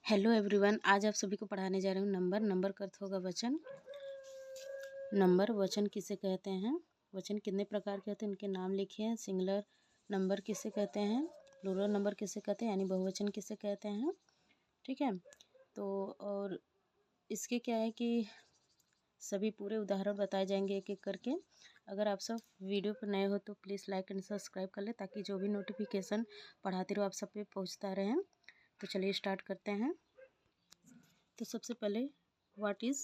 Hello everyone, आज आप सभी को पढ़ाने जा रही हूँ नंबर का अर्थ होगा वचन। नंबर वचन किसे कहते हैं, वचन कितने प्रकार के होते हैं उनके नाम लिखिए। सिंगुलर नंबर किसे कहते हैं, प्लूरल नंबर किसे कहते हैं यानी बहुवचन किसे कहते हैं। ठीक है, तो और इसके क्या है कि सभी पूरे उदाहरण बताए जाएंगे एक एक करके। अगर आप सब वीडियो पर नए हो तो प्लीज़ लाइक एंड सब्सक्राइब कर ले, ताकि जो भी नोटिफिकेशन पढ़ाती रहो आप सब पे पहुँचता रहे। तो चलिए स्टार्ट करते हैं। तो सबसे पहले व्हाट इज़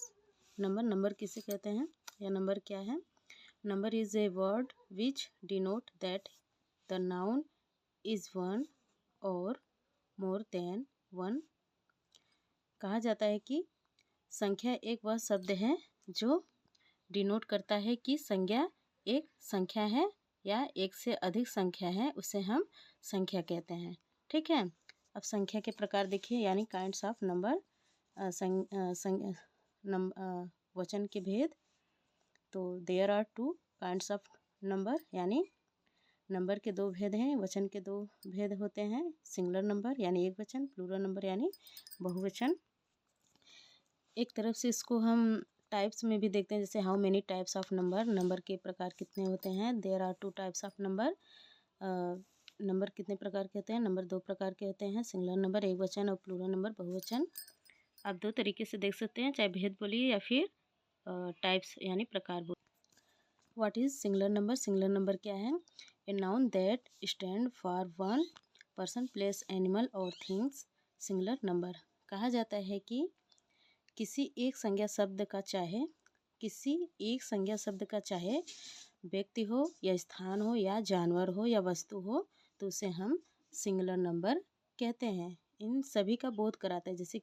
नंबर, नंबर किसे कहते हैं या नंबर क्या है। Number is a word which denote that the noun is one और मोर देन वन। कहा जाता है कि संख्या एक वह शब्द है जो डिनोट करता है कि संज्ञा एक संख्या है या एक से अधिक संख्या है, उसे हम संख्या कहते हैं। ठीक है, अब संख्या के प्रकार देखिए यानी काइंड्स ऑफ नंबर। वचन के भेद। तो there are two kinds of number, यानी नंबर के दो भेद हैं, वचन के दो भेद होते हैं। सिंगुलर नंबर यानी एक वचन, प्लूरल नंबर यानी बहुवचन। एक तरफ से इसको हम टाइप्स में भी देखते हैं, जैसे how many types of number, number के प्रकार कितने होते हैं। There are two types of number. Number कितने प्रकार के होते हैं, नंबर दो प्रकार के होते हैं, सिंगुलर नंबर एक वचन और प्लूरल नंबर बहुवचन। आप दो तरीके से देख सकते हैं, चाहे भेद बोलिए या फिर टाइप्स यानी प्रकार बोलिए। What is singular number, singular number क्या है। A noun that stand for one person place animal और थिंग्स। सिंगुलर नंबर कहा जाता है कि किसी एक संज्ञा शब्द का चाहे व्यक्ति हो या स्थान हो या जानवर हो या वस्तु हो, तो उसे हम सिंगुलर नंबर कहते हैं। इन सभी का बोध कराता है। जैसे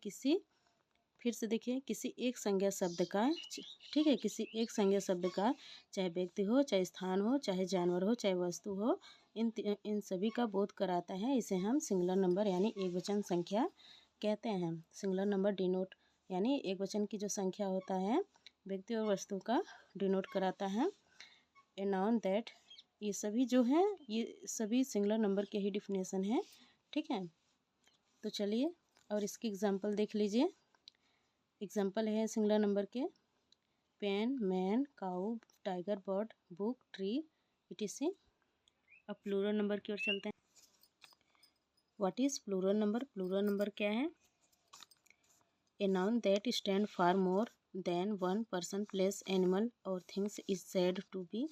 फिर से देखिए, किसी एक संज्ञा शब्द का, ठीक है, किसी एक संज्ञा शब्द का चाहे व्यक्ति हो, चाहे स्थान हो, चाहे जानवर हो, चाहे वस्तु हो, इन सभी का बोध कराता है। इसे हम सिंगुलर नंबर यानी एक वचन संख्या कहते हैं। सिंगुलर नंबर डिनोट यानी एक वचन की जो संख्या होता है व्यक्ति और वस्तु का डिनोट कराता है। ए नाउन दैट, ये सभी जो हैं ये सभी सिंगुलर नंबर के ही डिफिनेशन है। ठीक है, तो चलिए और इसकी एग्जांपल देख लीजिए। एग्जांपल है सिंगुलर नंबर के, pen, man, cow, tiger, bird, book, tree, etc। अब प्लूरल नंबर की ओर चलते हैं। What is plural number, plural number क्या है। A noun that stand for more than one person place animal और things is said to be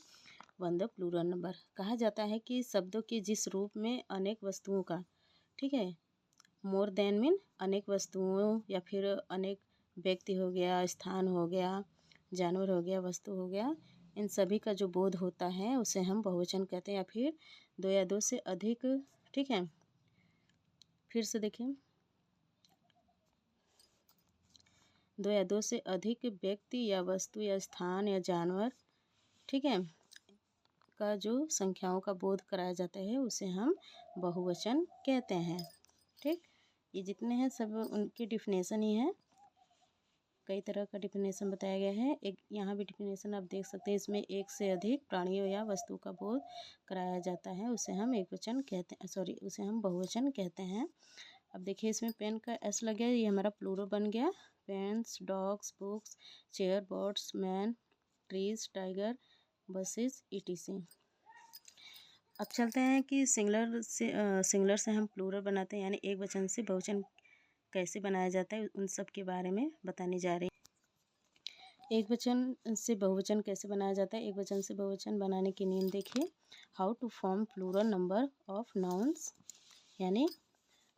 one the plural number. कहा जाता है कि शब्दों के जिस रूप में अनेक वस्तुओं का, ठीक है, मोर देन मीन अनेक वस्तुओं या फिर अनेक व्यक्ति हो गया, स्थान हो गया, जानवर हो गया, वस्तु हो गया, इन सभी का जो बोध होता है उसे हम बहुवचन कहते हैं, या फिर दो या दो से अधिक। ठीक है, फिर से देखिए, दो या दो से अधिक व्यक्ति या वस्तु या स्थान या जानवर, ठीक है, का जो संख्याओं का बोध कराया जाता है उसे हम बहुवचन कहते हैं। ठीक, ये जितने हैं सब उनकी डिफिनेशन ही है। कई तरह का डिफिनेशन बताया गया है। एक यहाँ भी डिफिनेशन आप देख सकते हैं, इसमें एक से अधिक प्राणियों या वस्तु का बोध कराया जाता है, उसे हम एक वचन कहते हैं, सॉरी उसे हम बहुवचन कहते हैं। अब देखिए, इसमें पेन का एस लग गया, ये हमारा प्लूरल बन गया। Pens, dogs, books, chair, birds, man, trees, tiger, buses, etc। अब चलते हैं कि सिंगुलर से हम प्लूरल बनाते हैं, यानी एक वचन से बहुवचन कैसे बनाया जाता है, उन सब के बारे में बताने जा रही हैं। एक वचन से बहुवचन कैसे बनाया जाता है, एक वचन से बहुवचन बनाने की नियम देखिए। How to form plural number of nouns, यानी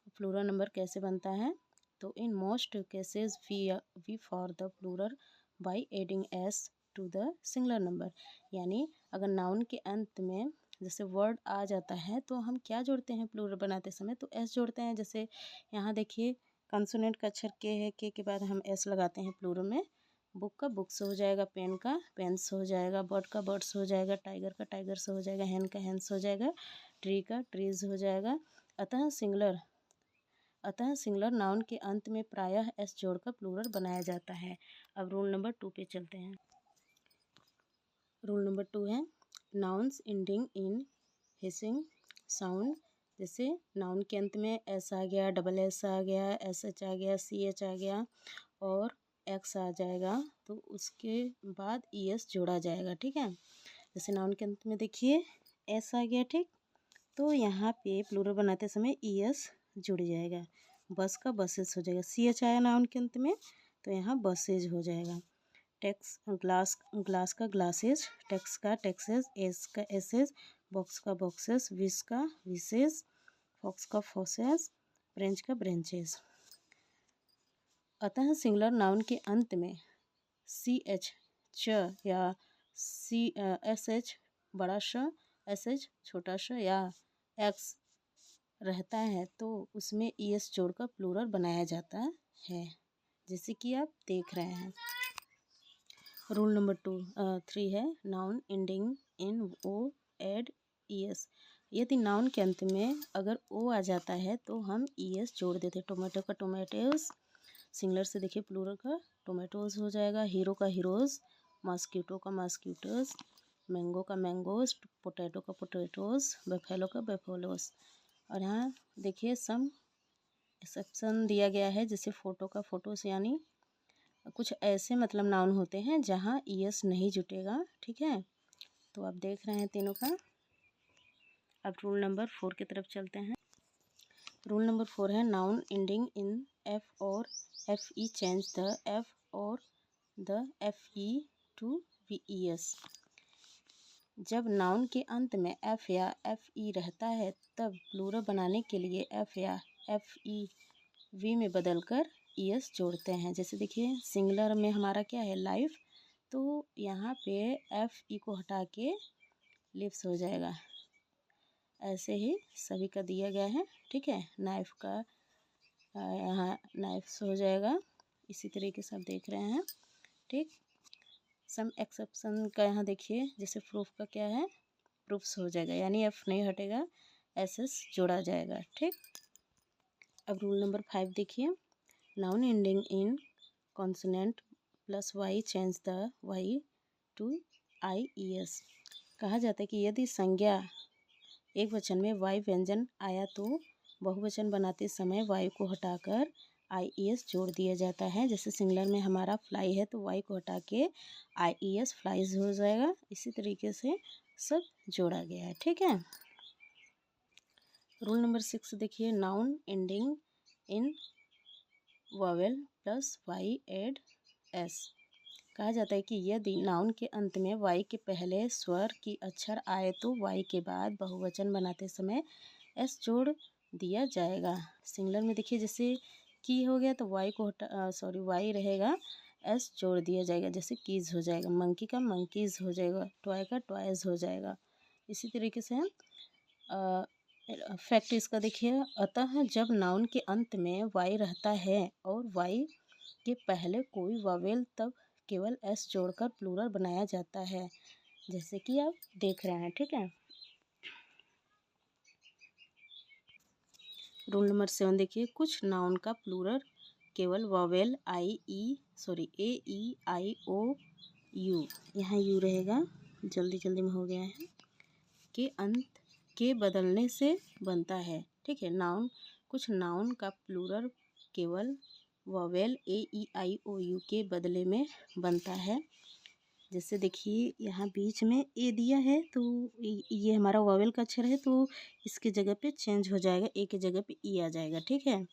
प्लूरल नंबर कैसे बनता है। तो in most cases we for the plural by adding s to the singular number. यानी अगर नाउन के अंत में जैसे वर्ड आ जाता है तो हम क्या जोड़ते हैं प्लूरल बनाते समय, तो एस जोड़ते हैं। जैसे यहाँ देखिए, कंसोनेंट का अक्षर के है, के बाद हम एस लगाते हैं प्लूरल में। बुक का बुक्स हो जाएगा, पेन का पेन्स हो जाएगा, बर्ड का बर्ड्स हो जाएगा, टाइगर का टाइगर्स हो जाएगा, हैन का हैंस हो जाएगा, ट्री का ट्रीज हो जाएगा। अतः सिंगुलर नाउन के अंत में प्रायः एस जोड़कर प्लूरल बनाया जाता है। अब रूल नंबर 2 पे चलते हैं। रूल नंबर 2 है, nouns ending in hissing sound जैसे नाउन के अंत में एस आ गया, डबल एस आ गया, एस एच आ गया, सी एच आ गया और एक्स आ जाएगा, तो उसके बाद ई एस जोड़ा जाएगा। ठीक है, जैसे नाउन के अंत में देखिए एस आ गया, ठीक, तो यहाँ पे प्लूरल बनाते समय ई एस जुड़ जाएगा, बस का बसेस हो जाएगा। सी एच आया नाउन के अंत में तो यहाँ बसेज हो जाएगा। टेक्स ग्लास, ग्लास का ग्लासेज, टेक्स का टेक्सेस, एस का एसेज, बॉक्स का बॉक्सेस, विश का विशेज, फॉक्स का फॉसेस, ब्रेंच का ब्रेंचेस। अतः सिंगुलर नाउन के अंत में सी एच च या सी एस एच बड़ा श, एस एच छोटा श या एक्स रहता है तो उसमें ई एस जोड़कर प्लूरल बनाया जाता है, जैसे कि आप देख रहे हैं। रूल नंबर 3 है noun ending in o add e s. यदि नाउन के अंत में अगर ओ आ जाता है तो हम ई एस जोड़ देते। टोमेटो का टोमेटोज, सिंगुलर से देखिए प्लूरल का टोमेटोज हो जाएगा। हीरो का हीरोज़, मॉस्किटो का मॉस्किटोज, मैंगो का मैंगोज, पोटैटो का पोटैटोज, बेफेलो का बेफेलोज। और यहाँ देखिए सम एक्सेप्शन दिया गया है, जैसे फ़ोटो का फ़ोटोस, यानी कुछ ऐसे मतलब नाउन होते हैं जहाँ ई एस नहीं जुटेगा। ठीक है, तो आप देख रहे हैं तीनों का। अब रूल नंबर 4 की तरफ चलते हैं। रूल नंबर 4 है नाउन एंडिंग इन एफ और F E change the F और the F E to V E S. जब नाउन के अंत में एफ या एफ ई रहता है तब प्लूरल बनाने के लिए एफ या एफ ई वी में बदलकर ई एस जोड़ते हैं। जैसे देखिए सिंगुलर में हमारा क्या है लाइफ, तो यहाँ पे एफ ई को हटा के लिप्स हो जाएगा। ऐसे ही सभी का दिया गया है। ठीक है, नाइफ का यहाँ नाइफ्स हो जाएगा, इसी तरीके से आप देख रहे हैं। ठीक, सम एक्सेप्शन का यहाँ देखिए, जैसे प्रूफ का क्या है, प्रूफ्स हो जाएगा, यानी एफ नहीं हटेगा, एस एस जोड़ा जाएगा। ठीक, अब रूल नंबर 5 देखिए noun ending in consonant plus y change the y to i e s. कहा जाता है कि यदि संज्ञा एक वचन में वाई व्यंजन आया तो बहुवचन बनाते समय वाई को हटाकर आई ई एस जोड़ दिया जाता है। जैसे सिंगुलर में हमारा फ्लाई है तो वाई को हटा के आई ई एस फ्लाइज हो जाएगा। इसी तरीके से सब जोड़ा गया है। ठीक है, रूल नंबर 6 देखिए noun ending in vowel plus y add s. कहा जाता है कि यदि नाउन के अंत में वाई के पहले स्वर की अक्षर आए तो वाई के बाद बहुवचन बनाते समय एस जोड़ दिया जाएगा। सिंगुलर में देखिए जैसे की हो गया तो वाई को वाई रहेगा, एस जोड़ दिया जाएगा, जैसे कीज हो जाएगा, मंकी का मंकीज हो जाएगा, टॉय का टॉयज हो जाएगा। इसी तरीके से फैक्ट इसका देखिए, अतः जब नाउन के अंत में वाई रहता है और वाई के पहले कोई वावेल तब केवल एस जोड़कर प्लूरल बनाया जाता है, जैसे कि आप देख रहे हैं। ठीक है, रूल नंबर 7 देखिए कुछ नाउन का प्लूरल केवल vowel a e i o u, यहाँ यू रहेगा, जल्दी जल्दी में हो गया है, के अंत के बदलने से बनता है। ठीक है, नाउन कुछ नाउन का प्लूरल केवल vowel a e i o you के बदले में बनता है। जैसे देखिए यहाँ बीच में ए दिया है तो ये हमारा वावेल का अक्षर है तो इसके जगह पे चेंज हो जाएगा, ए के जगह पे ई आ जाएगा। ठीक है,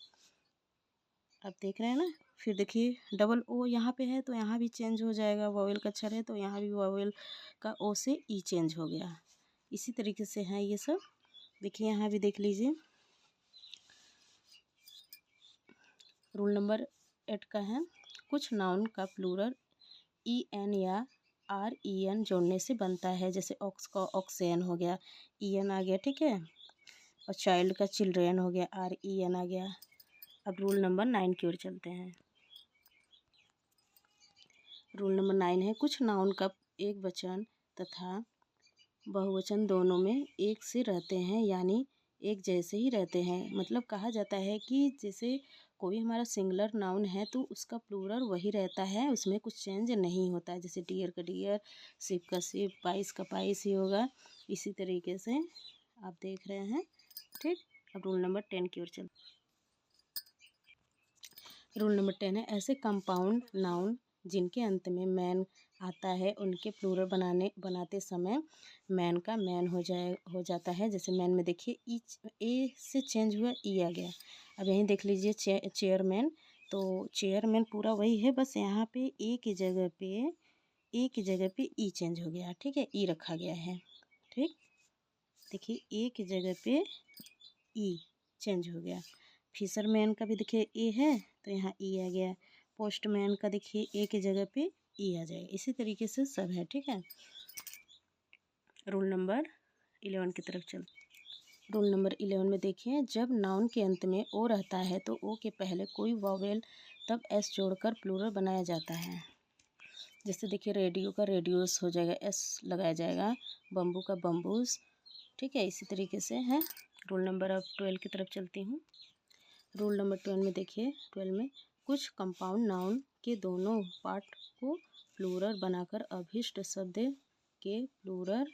आप देख रहे हैं ना। फिर देखिए डबल ओ यहाँ पे है तो यहाँ भी चेंज हो जाएगा, वावेल का अक्षर है तो यहाँ भी वावेल का ओ से ई चेंज हो गया। इसी तरीके से है ये सब। देखिए यहाँ भी देख लीजिए। रूल नंबर 8 का है कुछ नाउन का प्लूरल ई एन या आर ई एन जोड़ने से बनता है। जैसे ऑक्स का ऑक्सेन हो गया, ई एन आ गया। ठीक है, और चाइल्ड का चिल्ड्रेन हो गया, आर ई एन आ गया। अब रूल नंबर 9 की ओर चलते हैं। रूल नंबर 9 है कुछ नाउन का एक वचन तथा बहुवचन दोनों में एक से रहते हैं, यानी एक जैसे ही रहते हैं। मतलब कहा जाता है कि जैसे कोई हमारा सिंगुलर नाउन है तो उसका प्लूरल वही रहता है, उसमें कुछ चेंज नहीं होता है। जैसे डियर का डियर, शिप का शिप, पाइस का पाइस ही होगा। इसी तरीके से आप देख रहे हैं। ठीक, अब रूल नंबर 10 की ओर चल। रूल नंबर 10 है, ऐसे कंपाउंड नाउन जिनके अंत में मैन आता है उनके प्लूरल बनाते समय मैन का मैन हो जाता है। जैसे मैन में देखिए ए से चेंज हुआ ई आ गया। अब यहीं देख लीजिए चेयरमैन, तो चेयरमैन पूरा वही है, बस यहाँ पे ए की जगह पे ई चेंज हो गया। ठीक है, ई रखा गया है। ठीक, देखिए ए की जगह पे ई चेंज हो गया। फिशरमैन का भी देखिए ए है तो यहाँ ई आ गया। पोस्टमैन का देखिए ए की जगह पे ई आ जाएगा। इसी तरीके से सब है। ठीक है, रूल नंबर 11 की तरफ चल। रूल नंबर 11 में देखिए, जब नाउन के अंत में ओ रहता है तो ओ के पहले कोई वॉवेल तब एस जोड़कर प्लूरल बनाया जाता है। जैसे देखिए रेडियो का रेडियोस हो जाएगा, एस लगाया जाएगा। बम्बू का बम्बूस। ठीक है, इसी तरीके से है। रूल नंबर अब 12 की तरफ चलती हूँ। रूल नंबर 12 में देखिए, 12 में कुछ कंपाउंड नाउन के दोनों पार्ट को प्लूरल बनाकर अभिष्ट शब्द के प्लूरल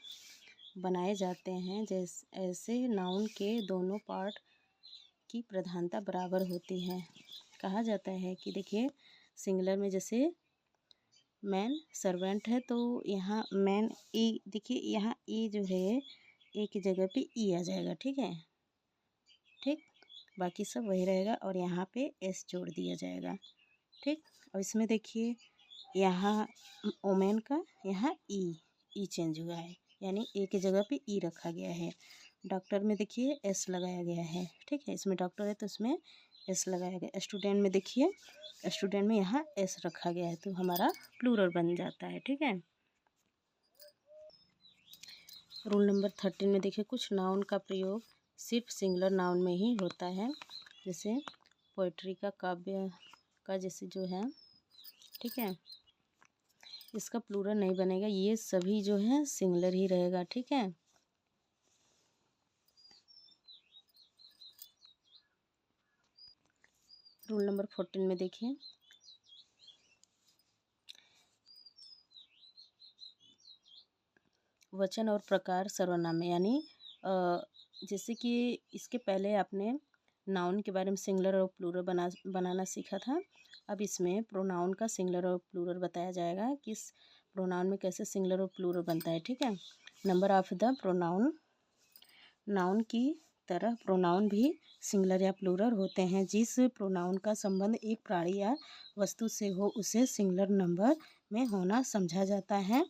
बनाए जाते हैं। जैसे ऐसे नाउन के दोनों पार्ट की प्रधानता बराबर होती है। कहा जाता है कि देखिए सिंगुलर में जैसे मैन सर्वेंट है तो यहाँ मैन ई, देखिए यहाँ ई जो है ए की जगह पे ई आ जाएगा। ठीक है, ठीक, बाकी सब वही रहेगा और यहाँ पे एस जोड़ दिया जाएगा। ठीक, और इसमें देखिए यहाँ ओमेन का यहाँ ई चेंज हुआ है, यानी ए की जगह पे ई रखा गया है। डॉक्टर में देखिए एस लगाया गया है। ठीक है, इसमें डॉक्टर है तो इसमें एस लगाया गया। स्टूडेंट में देखिए स्टूडेंट में यहाँ एस रखा गया है तो हमारा प्लूरल बन जाता है। ठीक है, रूल नंबर 13 में देखिए, कुछ नाउन का प्रयोग सिर्फ सिंगुलर नाउन में ही होता है। जैसे पोइट्री का, काव्य का जैसे जो है। ठीक है, इसका प्लूरल नहीं बनेगा, ये सभी जो है सिंगुलर ही रहेगा। ठीक है, रूल नंबर 14 में देखिए, वचन और प्रकार सर्वनाम में, यानी जैसे कि इसके पहले आपने नाउन के बारे में सिंगुलर और प्लूरल बनाना सीखा था। अब इसमें प्रोनाउन का सिंगुलर और प्लूरल बताया जाएगा कि इस प्रोनाउन में कैसे सिंगुलर और प्लूरल बनता है। ठीक है, number of the pronoun, noun की तरह प्रोनाउन भी सिंगुलर या प्लूरल होते हैं। जिस प्रोनाउन का संबंध एक प्राणी या वस्तु से हो उसे सिंगुलर नंबर में होना समझा जाता है,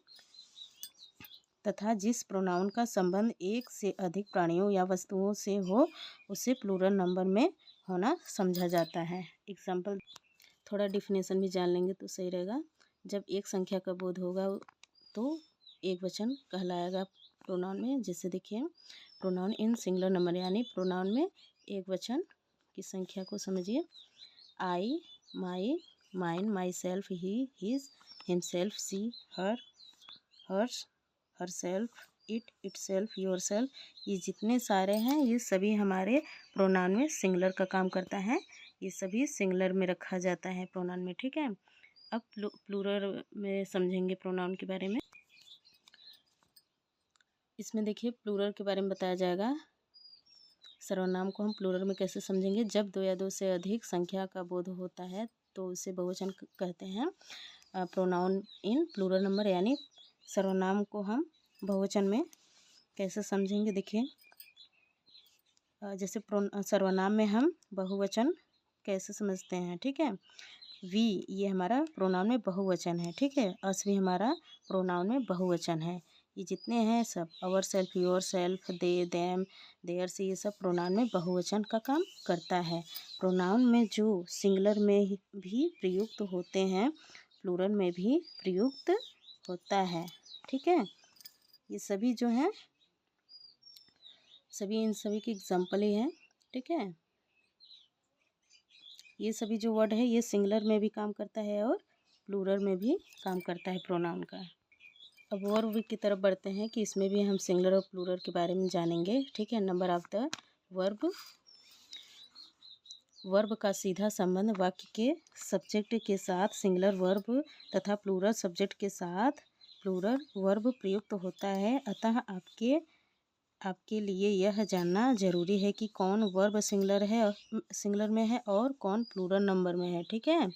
तथा जिस प्रोनाउन का संबंध एक से अधिक प्राणियों या वस्तुओं से हो उसे प्लूरल नंबर में होना समझा जाता है। एग्जाम्पल, थोड़ा डिफिनेशन भी जान लेंगे तो सही रहेगा। जब एक संख्या का बोध होगा तो एक वचन कहलाएगा प्रोनाउन में। जैसे देखिए प्रोनाउन इन सिंगुलर नंबर, यानी प्रोनाउन में एक वचन की संख्या को समझिए। I, my, mine, myself, he, his, himself, she, her, hers, herself, it, itself, yourself, ये जितने सारे हैं ये सभी हमारे प्रोनाउन में सिंगुलर का काम करता है। ये सभी सिंगुलर में रखा जाता है प्रोनाउन में। ठीक है, अब प्लूरल में समझेंगे प्रोनाउन के बारे में। इसमें देखिए प्लूरल के बारे में बताया जाएगा। सर्वनाम को हम प्लूरल में कैसे समझेंगे, जब दो या दो से अधिक संख्या का बोध होता है तो उसे बहुवचन कहते हैं। प्रोनाउन इन प्लूरल नंबर, यानी सर्वनाम को हम बहुवचन में कैसे समझेंगे। देखिए जैसे सर्वनाम में हम बहुवचन कैसे समझते हैं। ठीक है, वी ये हमारा प्रोनाउन में बहुवचन है। ठीक है, अस भी हमारा प्रोनाउन में बहुवचन है। ये जितने हैं सब our self, your self, they, them, their से, ये सब प्रोनाउन में बहुवचन का काम करता है। प्रोनाउन में जो सिंगुलर में भी प्रयुक्त होते हैं प्लूरल में भी प्रयुक्त होता है। ठीक है, ये सभी जो हैं सभी इन सभी के एग्जाम्पल ही हैं। ठीक है, ये सभी जो वर्ड है ये सिंगुलर में भी काम करता है और प्लूरल में भी काम करता है प्रोनाउन का। अब वर्ब की तरफ बढ़ते हैं कि इसमें भी हम सिंगुलर और प्लूरल के बारे में जानेंगे। ठीक है, number of the verb, verb का सीधा संबंध वाक्य के सब्जेक्ट के साथ सिंगुलर वर्ब तथा प्लूरल सब्जेक्ट के साथ प्लूरल वर्ब प्रयुक्त होता है। अतः आपके लिए यह जानना ज़रूरी है कि कौन वर्ब सिंगुलर में है और कौन प्लूरल नंबर में है। ठीक है,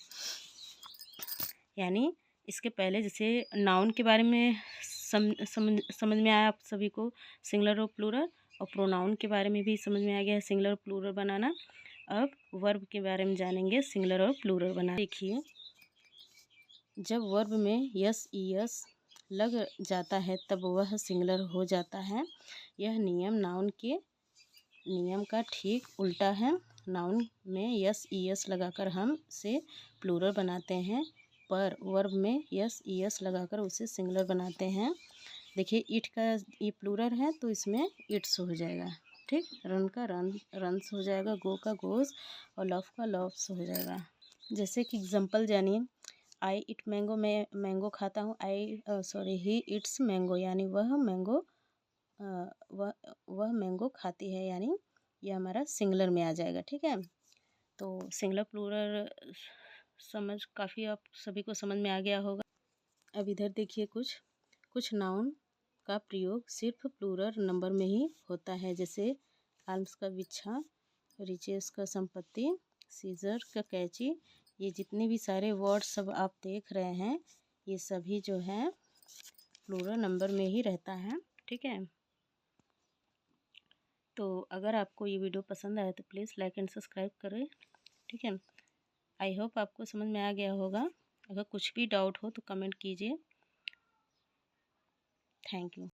यानी इसके पहले जैसे नाउन के बारे में समझ में आया आप सभी को, सिंगुलर और प्लूरल, और प्रोनाउन के बारे में भी समझ में आ गया सिंगुलर और प्लूरल बनाना। अब वर्ब के बारे में जानेंगे, सिंगुलर और प्लूरल बनाना। देखिए, जब वर्ब में यस ईएस लग जाता है तब वह सिंगुलर हो जाता है। यह नियम नाउन के नियम का ठीक उल्टा है। नाउन में यस ईएस लगाकर हम से प्लूरल बनाते हैं, पर वर्ब में यस ईएस लगाकर उसे सिंगुलर बनाते हैं। देखिए, ईट का ये प्लूरल है तो इसमें इट्स हो जाएगा। ठीक, रन का रन्स हो जाएगा, गो का गोस, और लव का लव्स हो जाएगा। जैसे कि एग्जांपल जानिए, आई इट मैंगो, मैं मैंगो खाता हूँ। ही इट्स मैंगो, यानी वह मैंगो खाती है, यानी यह हमारा सिंगुलर में आ जाएगा। ठीक है, तो सिंगुलर प्लूरल काफ़ी आप सभी को समझ में आ गया होगा। अब इधर देखिए, कुछ नाउन का प्रयोग सिर्फ प्लूरल नंबर में ही होता है, जैसे आर्म्स का बिच्छा, रिचेस का संपत्ति, सीजर का कैंची। ये जितने भी सारे वर्ड सब आप देख रहे हैं, ये सभी जो है प्लूरल नंबर में ही रहता है। ठीक है, तो अगर आपको ये वीडियो पसंद आए तो प्लीज़ लाइक एंड सब्सक्राइब करें। ठीक है, आई होप आपको समझ में आ गया होगा। अगर कुछ भी डाउट हो तो कमेंट कीजिए। Thank you.